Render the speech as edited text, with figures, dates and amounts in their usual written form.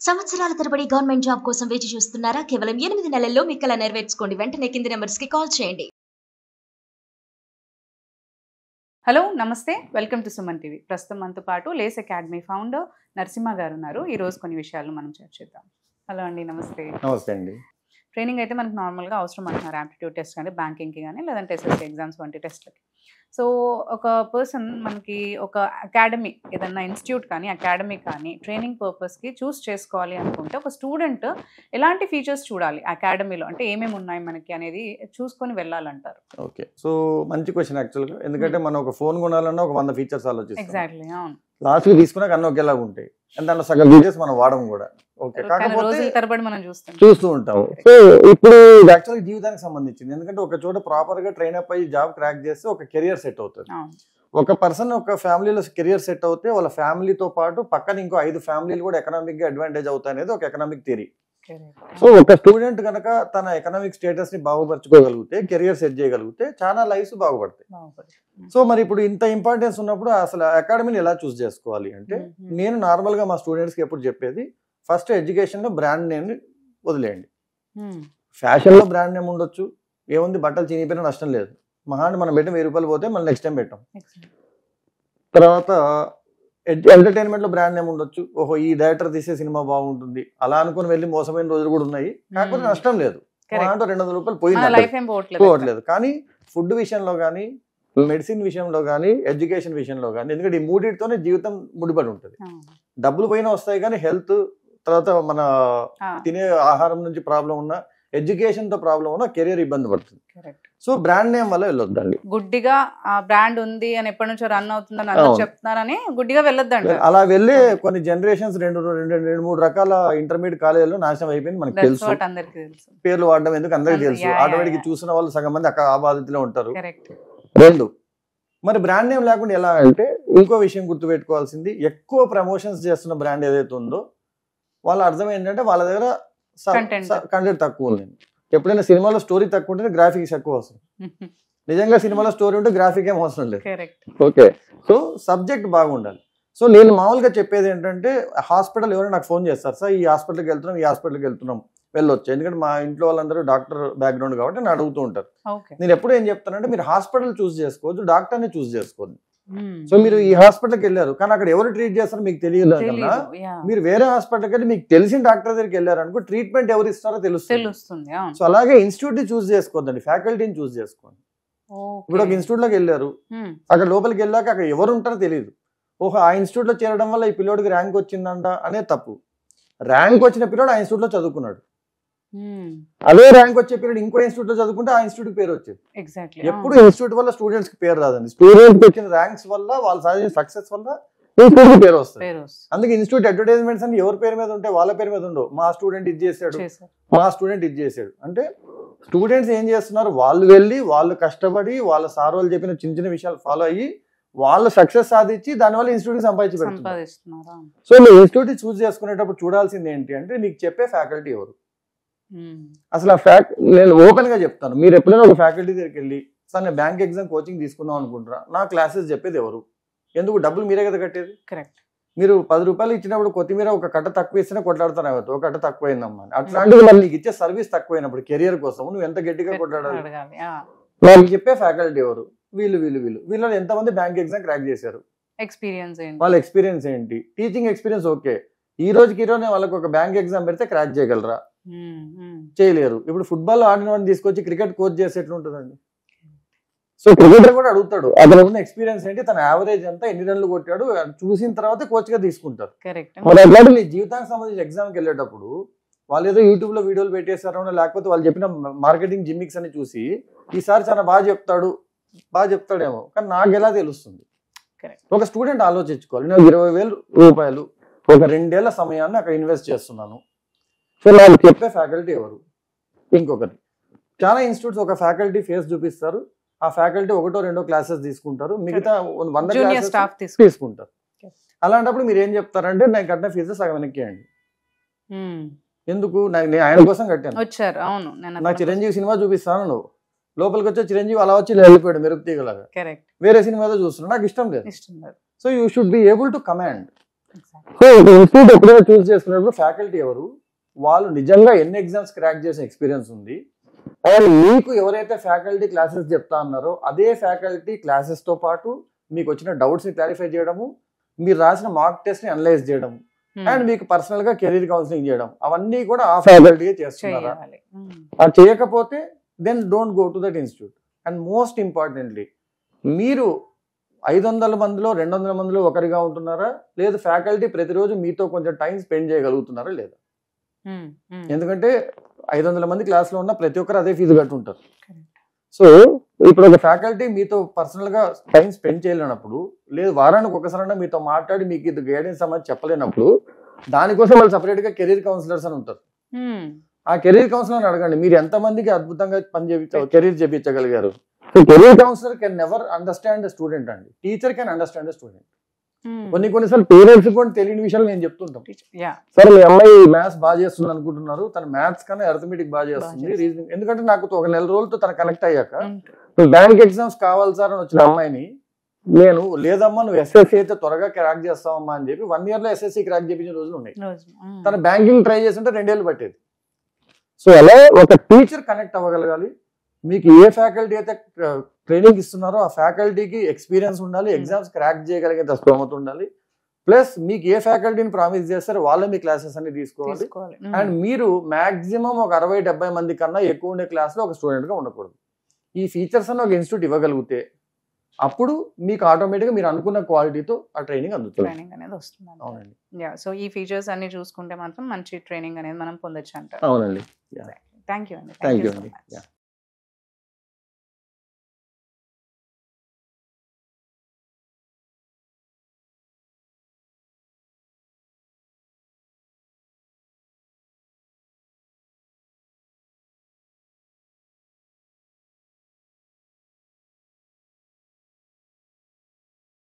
సంవత్సరాల తరబడి government job కోసం వేచి చూస్తున్నారా? కేవలం 8 నెలల్లో మీ కల నెరవేర్చుకోండి. వెంటనే కింది నెంబర్స్ కి కాల్ చేయండి. హలో నమస్తే, వెల్కమ్ టు సుమన్ టీవీ. ప్రస్తుతం మనతో పాటు లేస్ అకాడమీ ఫౌండర్ నరసింహ గారు ఉన్నారు. ఈ రోజు కొన్ని విషయాలు మనం చర్చిద్దాం. హలో అండి, నమస్తే. నమస్తే అండి. ట్రైనింగ్ అయితే మనకు నార్మల్గా అవసరం అంటున్నారు, యాప్టిట్యూడ్ టెస్ట్ కానీ బ్యాంకింగ్కి కానీ లేదంటే ఎస్ఎస్సీ ఎగ్జామ్స్ వంటి టెస్ట్లకి. సో ఒక పర్సన్ మనకి ఒక అకాడమీ, ఏదన్నా ఇన్స్టిట్యూట్ కానీ అకాడమీ కానీ ట్రైనింగ్ పర్పస్కి చూస్ చేసుకోవాలి అనుకుంటే ఒక స్టూడెంట్ ఎలాంటి ఫీచర్స్ చూడాలి అకాడమీలో, అంటే ఏమేమి ఉన్నాయి మనకి అనేది చూసుకొని వెళ్ళాలంటారు? ఓకే, సో మంచి క్వశ్చన్ యాక్చువల్గా. ఎందుకంటే మనం ఒక ఫోన్ కొనాలన్నా ఒక 100 ఫీచర్స్ ఆలోచిస్తాం. ఎగ్జాక్ట్లీ, అవును. లాస్ట్కి తీసుకున్నాక అన్నీ ఒకేలాగా ఉంటాయి, అండ్ దాంట్లో సగం ఫీచర్స్ మనం వాడము కూడా. ఓకే, కాకపోతే తరబడి మనం చూస్తూ ఉంటాము. సో ఇప్పుడు యాక్చువల్గా జీవితానికి సంబంధించింది. ఎందుకంటే ఒక చోట ప్రాపర్ గా ట్రైన్ అప్ అయ్యి జాబ్ క్రాక్ చేస్తే ఒక కెరియర్ సెట్ అవుతుంది. ఒక పర్సన్ ఒక ఫ్యామిలీలో కెరియర్ సెట్ అవుతే వాళ్ళ ఫ్యామిలీతో పాటు పక్కన ఇంకో 5 ఫ్యామిలీలు కూడా ఎకనామిక్ గా అడ్వాంటేజ్ అవుతాయి అనేది ఒక ఎకనామిక్ థియరీ. సో ఒక స్టూడెంట్ కనుక తన ఎకనామిక్ స్టేటస్ ని బాగుపరచుకోగలిగితే, కెరియర్ సెట్ చేయగలిగితే చాలా లైఫ్స్ బాగుపడతాయి. సో మరి ఇప్పుడు ఇంత ఇంపార్టెన్స్ ఉన్నప్పుడు అసలు అకాడమీని ఎలా చూస్ చేసుకోవాలి అంటే, నేను నార్మల్ గా మా స్టూడెంట్స్ కి ఎప్పుడు చెప్పేది, ఫస్ట్ ఎడ్యుకేషన్ లో బ్రాండ్ నేమ్ వదిలేయండి. ఫ్యాషన్ లో బ్రాండ్ నేమ్ ఉండొచ్చు, ఏముంది, బట్టలు చినిగిపోయినా నష్టం లేదు. మహా మనం పెట్టిన 1000 రూపాయలు పోతే మళ్ళీ నెక్స్ట్ టైం పెట్టాం. తర్వాత ఎంటర్టైన్మెంట్ లో బ్రాండ్ నేమ్ ఉండొచ్చు, ఓహో ఈ డైరెక్టర్ తీసే సినిమా బాగుంటుంది అలా అనుకుని వెళ్ళి మోసమైన రోజులు కూడా ఉన్నాయి. కాకపోతే నష్టం లేదు, 200 రూపాయలు పోవట్లేదు. కానీ ఫుడ్ విషయంలో కానీ, మెడిసిన్ విషయంలో కానీ, ఎడ్యుకేషన్ విషయంలో కానీ, ఎందుకంటే ఈ మూడింటితోనే జీవితం ముడిపడి ఉంటుంది. డబ్బులు పోయినా వస్తాయి కానీ హెల్త్, తర్వాత మన తినే ఆహారం నుంచి ప్రాబ్లం ఉన్నా, ఎడ్యుకేషన్ తో ప్రాబ్లం ఉన్నా, కెరియర్ ఇబ్బంది పడుతుంది. సో బ్రాండ్ నేమ్ వల్ల వెళ్ళొద్దండి. గుడ్డిగా ఆ బ్రాండ్ ఉంది అని ఎప్పటి నుంచో రన్ అవుతుందని అందరూ చెప్తున్నారని గుడ్డిగా వెళ్ళొద్దండి. అలా వెళ్ళే కొన్ని జనరేషన్స్ 2-3 రకాల ఇంటర్మీడియట్ కాలేజీలో నాశనం అయిపోయింది. మనకు తెలుసు, పేర్లు వాడడం ఎందుకు అందరికి తెలుసు. ఆటోమేటిక్ చూసిన వాళ్ళు సగం మంది ఆ బాధితులే ఉంటారు. 2, మరి బ్రాండ్ నేమ్ లేకుండా ఎలా అంటే, ఇంకో విషయం గుర్తుపెట్టుకోవాల్సింది, ఎక్కువ ప్రమోషన్స్ చేస్తున్న బ్రాండ్ ఏదైతే ఉందో వాళ్ళ అర్థం ఏంటంటే వాళ్ళ దగ్గర కంటెంట్ తక్కువ ఉంది. ఎప్పుడైనా సినిమాలో స్టోరీ తక్కువ ఉంటే గ్రాఫిక్స్ ఎక్కువ వస్తుంది. నిజంగా సినిమాలో స్టోరీ ఉంటే గ్రాఫిక్ ఏం అవసరం లేదు. ఓకే, సో సబ్జెక్ట్ బాగుండాలి. సో నేను మామూలుగా చెప్పేది ఏంటంటే, హాస్పిటల్ ఎవరైనా నాకు ఫోన్ చేస్తారు, సార్ ఈ హాస్పిటల్కి వెళ్తున్నాం, ఈ హాస్పిటల్కి వెళ్తున్నాం, వెళ్ళొచ్చు. ఎందుకంటే మా ఇంట్లో వాళ్ళందరూ డాక్టర్ బ్యాక్గ్రౌండ్ కాబట్టి నేను అడుగుతూ ఉంటారు. నేను ఎప్పుడు ఏం చెప్తానంటే, మీరు హాస్పిటల్ చూస్ చేసుకోవద్దు, డాక్టర్ని చూస్ చేసుకోవద్దు. సో మీరు ఈ హాస్పిటల్కి వెళ్ళారు కానీ అక్కడ ఎవరు ట్రీట్ చేస్తారో మీకు తెలియదు కన్నా, మీరు వేరే హాస్పిటల్కి వెళ్ళి మీకు తెలిసిన డాక్టర్ దగ్గరికి వెళ్ళారు అనుకో, ట్రీట్మెంట్ ఎవరు ఇస్తారో తెలుస్తుంది. సో అలాగే ఇన్స్టిట్యూట్ ని చూస్ చేసుకోవద్దండి, ఫ్యాకల్టీని చూస్ చేసుకోండి. ఇప్పుడు ఒక ఇన్స్టిట్యూట్ లోకి వెళ్ళారు, అక్కడ లోపలికి వెళ్ళాక అక్కడ ఎవరు ఉంటారో తెలియదు. ఓహో ఆ ఇన్స్టిట్యూట్ లో చేరడం వల్ల ఈ పిల్లోడికి ర్యాంక్ వచ్చిందంట అనేది తప్పు. ర్యాంక్ వచ్చిన పిల్లోడు ఆ ఇన్స్టిట్యూట్ లో చదువుకున్నాడు, అదే ర్యాంక్ వచ్చే పీరియడ్ ఇంకో ఇన్స్టిట్యూట్ లో చదువుకుంటే ఆ ఇన్స్టిట్యూట్ పేరు వచ్చేది. ఎప్పుడు ఇన్స్టిట్యూట్ వల్ల స్టూడెంట్స్ కి పేరు రాదండి, స్టూడెంట్స్ వచ్చిన ర్యాంక్స్ వల్ల, వాళ్ళు సాధించిన సక్సెస్ వల్ల ఇన్స్టిట్యూట్ కి పేరు వస్తుంది. అందుకే ఇన్స్టిట్యూట్ అడ్వర్టైజ్మెంట్స్ అని ఎవరి పేరు మీద ఉంటే వాళ్ళ పేరు మీద ఉండవు. మా స్టూడెంట్ ఇది చేశాడు, మా స్టూడెంట్ ఇది చేశాడు అంటే, స్టూడెంట్స్ ఏం చేస్తున్నారు, వాళ్ళు వెళ్ళి వాళ్ళు కష్టపడి వాళ్ళ సార్ వాళ్ళు చెప్పిన చిన్న చిన్న విషయాలు ఫాలో అయ్యి వాళ్ళు సక్సెస్ సాధించి దానివల్ల ఇన్స్టిట్యూట్ సంపాదించి పెడుతున్నారు. సో మీరు ఇన్స్టిట్యూట్ చూస్ చేసుకునేటప్పుడు చూడాల్సింది ఏంటి అంటే, నీకు చెప్పే ఫ్యాకల్టీ ఎవరు. అసలు ఆ నేను ఓపెన్ గా చెప్తాను, మీరు ఎప్పుడైనా ఒక ఫ్యాకల్టీ దగ్గరికి వెళ్ళి, సార్ నేను బ్యాంక్ ఎగ్జామ్ కోచింగ్ తీసుకుందాం అనుకుంటారా, నా క్లాసెస్ చెప్పేది ఎవరు, ఎందుకు, డబ్బులు మీరే కదా కట్టేది. మీరు 10 రూపాయలు ఇచ్చినప్పుడు కొత్తిమీర ఒక కట్ట తక్కువ ఇస్తేనే కొట్లాడతాను, ఒక కట్ట తక్కువైందమ్మా. అట్లాంటిది మళ్ళీ నీకు ఇచ్చే సర్వీస్ తక్కువైనప్పుడు కెరియర్ కోసం నువ్వు ఎంత గట్టిగా కొట్లాడాలి. నాకు చెప్పే ఫ్యాకల్టీ ఎవరు, వీళ్ళు ఎంతమంది బ్యాంక్ ఎగ్జామ్ క్రాక్ చేశారు, వాళ్ళ ఎక్స్పీరియన్స్ ఏంటి, టీచింగ్ ఎక్స్పీరియన్స్. ఓకే, ఈ రోజుకి వాళ్ళకి ఒక బ్యాంక్ ఎగ్జామ్ పెడితే క్రాక్ చేయగలరా, చేయలేరు. ఇప్పుడు ఫుట్బాల్ ఆడిన వాడిని తీసుకొచ్చి క్రికెట్ కోచ్ చేసేట్లు ఉంటుందండి. సో క్రికెటర్ కూడా అడుగుతాడు అతను ఉన్న ఎక్స్పీరియన్స్ ఏంటి, తన యావరేజ్ ఎంత, ఎన్ని రన్లు కొట్టాడు, చూసిన తర్వాత కోచ్ గా తీసుకుంటారు. మరి అట్లాంటి నీ జీవితానికి సంబంధించి ఎగ్జామ్కి వెళ్ళేటప్పుడు వాళ్ళు ఏదో యూట్యూబ్ లో వీడియోలు పెట్టేశారో, లేకపోతే వాళ్ళు చెప్పిన మార్కెటింగ్ జిమ్మిక్స్ అని చూసి ఈసారి చాలా బాగా చెప్తాడేమో, కానీ నాకు ఎలా తెలుస్తుంది. ఒక స్టూడెంట్ ఆలోచించుకోవాలి, నేను 20,000 రూపాయలు ఒక 2 ఏళ్ల సమయాన్ని అక్కడ ఇన్వెస్ట్ చేస్తున్నాను. సో నాకు చెప్పే ఫ్యాకల్టీ ఎవరు. ఇంకొకటి, చాలా ఇన్స్టిట్యూట్స్ ఒక ఫ్యాకల్టీ ఫేస్ చూపిస్తారు, ఆ ఫ్యాకల్టీ 1-2 క్లాసెస్ తీసుకుంటారు, మిగతా 100 క్లాసెస్ తీసుకుంటారు. అలాంటప్పుడు మీరు ఏం చెప్తారంటే, నేను కట్టిన ఫీజు సగం వెనక్కియండి. ఎందుకు, నేను ఆయన కోసం కట్టాను, నాకు చిరంజీవి సినిమా చూపిస్తాను, నువ్వు లోపలికి వచ్చే చిరంజీవి అలా వచ్చి వెళ్ళిపోయాడు మెరుగు తీగలాగా, వేరే సినిమాలో చూస్తున్నాడు, నాకు ఇష్టం లేదు. So you should be able to command. So institute ఎప్పుడైనా చూస్ చేసుకున్నప్పుడు ఫ్యాకల్టీ ఎవరు, వాళ్ళు నిజంగా ఎన్ని ఎగ్జామ్స్ క్రాక్ చేసిన ఎక్స్పీరియన్స్ ఉంది, అండ్ మీకు ఎవరైతే ఫ్యాకల్టీ క్లాసెస్ చెప్తా అన్నారో అదే ఫ్యాకల్టీ క్లాసెస్ తో పాటు మీకు వచ్చిన డౌట్స్ ని క్లారిఫై చేయడము, మీరు రాసిన మార్క్ టెస్ట్ ని అనలైజ్ చేయడం, అండ్ మీకు పర్సనల్ గా కెరీర్ కౌన్సిలింగ్ చేయడం, అవన్నీ కూడా ఆ ఫ్యాకల్టీగా చేస్తున్నారా. అది చేయకపోతే then don't go to that institute. And most importantly, మీరు 500 మందిలో 200 మందిలో ఒకరిగా ఉంటున్నారా, లేదు ఫ్యాకల్టీ ప్రతిరోజు మీతో కొంచెం టైం స్పెండ్ చేయగలుగుతున్నారా లేదా. ఎందుకంటే 500 మంది క్లాస్లో ఉన్న ప్రతి ఒక్కరు అదే ఫీజు కట్టుంటారు. సో ఇప్పుడు ఒక ఫ్యాకల్టీ మీతో పర్సనల్ గా టైం స్పెండ్ చేయలేనప్పుడు, లేదు వారానికి ఒకసారైనా మీతో మాట్లాడి మీకు ఇది గైడెన్స్ అమ్మని చెప్పలేనప్పుడు, దానికోసం వాళ్ళు సపరేట్ గా కెరీర్ కౌన్సిలర్స్ అని ఉంటారు. ఆ కెరీర్ కౌన్సిలర్ అడగండి, మీరు ఎంతమందికి అద్భుతంగా కెరీర్ చేయించగలిగారు. So career counsellor can never understand the student అండి, teacher can understand the student. కొన్నిసార్లు పేరెంట్స్ కూడా తెలియని విషయాలు నేను చెప్తుంటాం. సరే మీ అమ్మాయి మ్యాథ్స్ బాగా చేస్తుంది అనుకుంటున్నారు, తన మ్యాథ్స్ కన్నా అర్థమెటిక్ బాగా చేస్తుంది, రీజనింగ్, ఎందుకంటే నాకు ఒక నెల రోజులతో తన కనెక్ట్ అయ్యాక బ్యాంక్ ఎగ్జామ్స్ కావాలి సార్ అని వచ్చిన అమ్మాయిని నేను, లేదమ్మా నువ్వు ఎస్ఎస్సీ అయితే త్వరగా క్రాక్ చేస్తావమ్మా అని చెప్పి 1 year లో ఎస్ఎస్సీ క్రాక్ చేయించిన రోజులు ఉన్నాయి. తన బ్యాంకింగ్ ట్రై చేస్తుంటే 2 ఏళ్ళు పట్టేది. సో అలా ఒక టీచర్ కనెక్ట్ అవ్వగలగాలి. మీకు ఏ ఫ్యాకల్టీ అయితే ట్రైనింగ్ ఇస్తున్నారో ఆ ఫ్యాకల్టీకి ఎక్స్పీరియన్స్ ఉండాలి, ఎగ్జామ్స్ క్రాక్ చేయగలిగేంత స్తోమత ఉండాలి, ప్లస్ మీకు ఏ ఫ్యాకల్టీని ప్రామిస్ చేస్తారో వాళ్ళే మీ క్లాసెస్ అన్ని తీసుకోవాలి. అండ్ మీరు మాక్సిమం ఒక 60-70 మంది కన్నా ఎక్కువ ఉండే క్లాస్ లో ఒక స్టూడెంట్ గా ఉండకూడదు. ఈ ఫీచర్స్ అన్ని ఒక ఇన్స్టిట్యూట్ ఇవ్వగలిగితే అప్పుడు మీకు ఆటోమేటిక్ గా మీరు అనుకున్న క్వాలిటీతో ఆ ట్రైనింగ్ అందుతుంది. ట్రైనింగ్ అనేది వస్తుంది. అవునండి. సో ఈ ఫీచర్స్ అన్ని చూసుకుంటే మాత్రం మంచి ట్రైనింగ్ అనేది మనం పొందొచ్చు అంటారు. అవునండి. థ్యాంక్ యూ అండి. థ్యాంక్ యూ అండి.